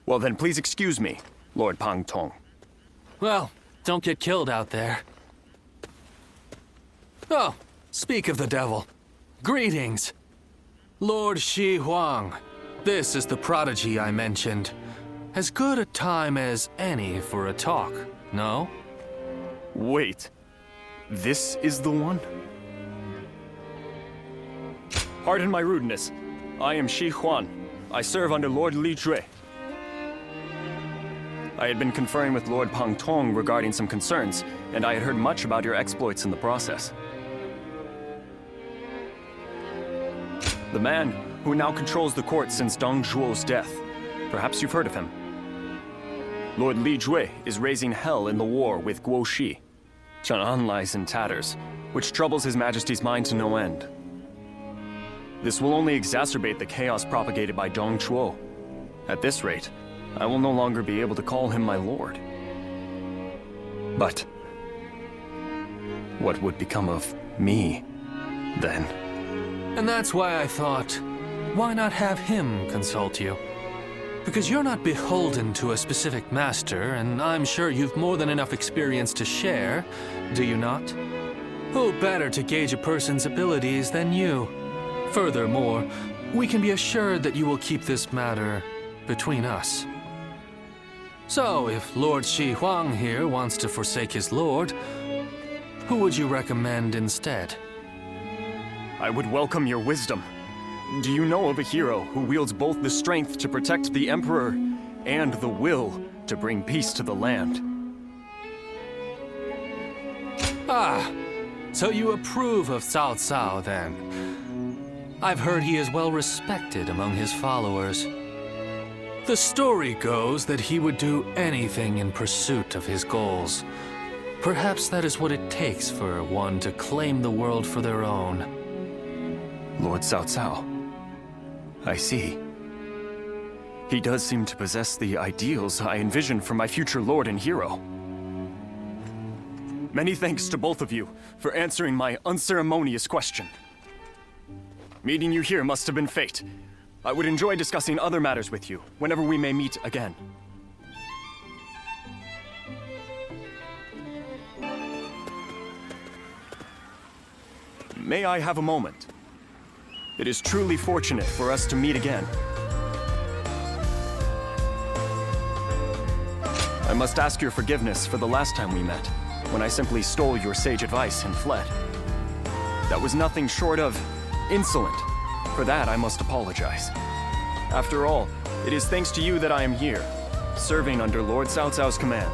Well then, please excuse me, Lord Pang Tong. Well, don't get killed out there. Oh, speak of the devil. Greetings. Lord Shi Huang. This is the prodigy I mentioned. As good a time as any for a talk, no? Wait. This is the one? Pardon my rudeness. I am Shi Huan. I serve under Lord Li Jue. I had been conferring with Lord Pang Tong regarding some concerns, and I had heard much about your exploits in the process. The man who now controls the court since Dong Zhuo's death. Perhaps you've heard of him. Lord Li Jue is raising hell in the war with Guo Shi. Chang'an lies in tatters, which troubles His Majesty's mind to no end. This will only exacerbate the chaos propagated by Dong Zhuo. At this rate, I will no longer be able to call him my lord. But what would become of me, then? And that's why I thought, why not have him consult you? Because you're not beholden to a specific master, and I'm sure you've more than enough experience to share, do you not? Who better to gauge a person's abilities than you? Furthermore, we can be assured that you will keep this matter between us. So, if Lord Shi Huang here wants to forsake his lord, who would you recommend instead? I would welcome your wisdom. Do you know of a hero who wields both the strength to protect the Emperor and the will to bring peace to the land? Ah, so you approve of Cao Cao, then? I've heard he is well respected among his followers. The story goes that he would do anything in pursuit of his goals. Perhaps that is what it takes for one to claim the world for their own. Lord Cao Cao. I see. He does seem to possess the ideals I envisioned for my future lord and hero. Many thanks to both of you for answering my unceremonious question. Meeting you here must have been fate. I would enjoy discussing other matters with you whenever we may meet again. May I have a moment? It is truly fortunate for us to meet again. I must ask your forgiveness for the last time we met, when I simply stole your sage advice and fled. That was nothing short of insolent. For that, I must apologize. After all, it is thanks to you that I am here, serving under Lord Cao Cao's command.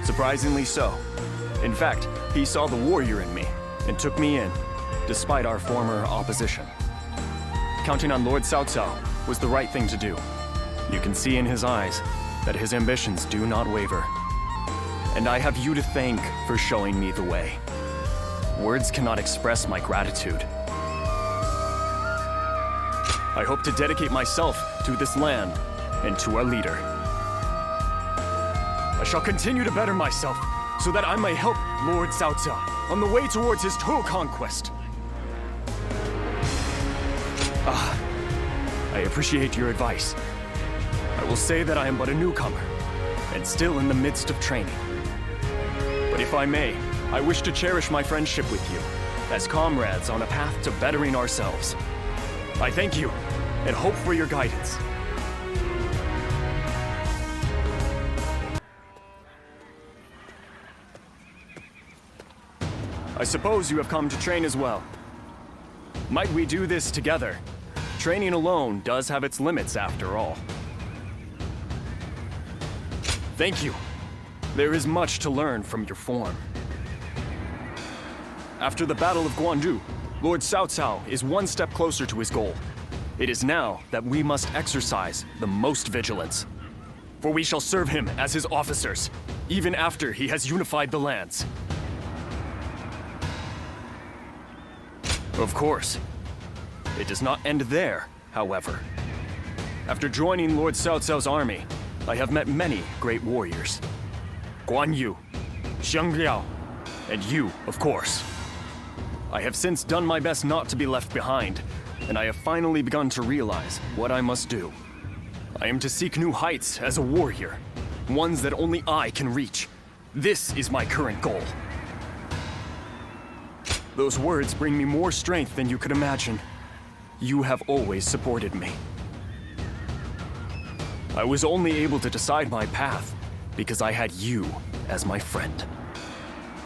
Surprisingly so. In fact, he saw the warrior in me and took me in, despite our former opposition. Counting on Lord Cao Cao was the right thing to do. You can see in his eyes that his ambitions do not waver. And I have you to thank for showing me the way. Words cannot express my gratitude. I hope to dedicate myself to this land and to our leader. I shall continue to better myself so that I may help Lord Cao Cao on the way towards his total conquest. I appreciate your advice. I will say that I am but a newcomer and still in the midst of training. But if I may, I wish to cherish my friendship with you as comrades on a path to bettering ourselves. I thank you and hope for your guidance. I suppose you have come to train as well. Might we do this together? Training alone does have its limits after all. Thank you. There is much to learn from your form. After the Battle of Guandu, Lord Cao Cao is one step closer to his goal. It is now that we must exercise the most vigilance. For we shall serve him as his officers, even after he has unified the lands. Of course. It does not end there, however. After joining Lord Cao Cao's army, I have met many great warriors. Guan Yu, Xiang Liao, and you, of course. I have since done my best not to be left behind, and I have finally begun to realize what I must do. I am to seek new heights as a warrior, ones that only I can reach. This is my current goal. Those words bring me more strength than you could imagine. You have always supported me. I was only able to decide my path because I had you as my friend.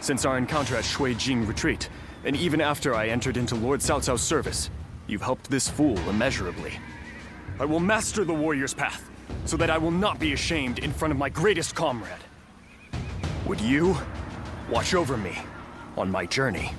Since our encounter at Shui Jing Retreat, and even after I entered into Lord Cao Cao's service, you've helped this fool immeasurably. I will master the warrior's path, so that I will not be ashamed in front of my greatest comrade. Would you watch over me on my journey?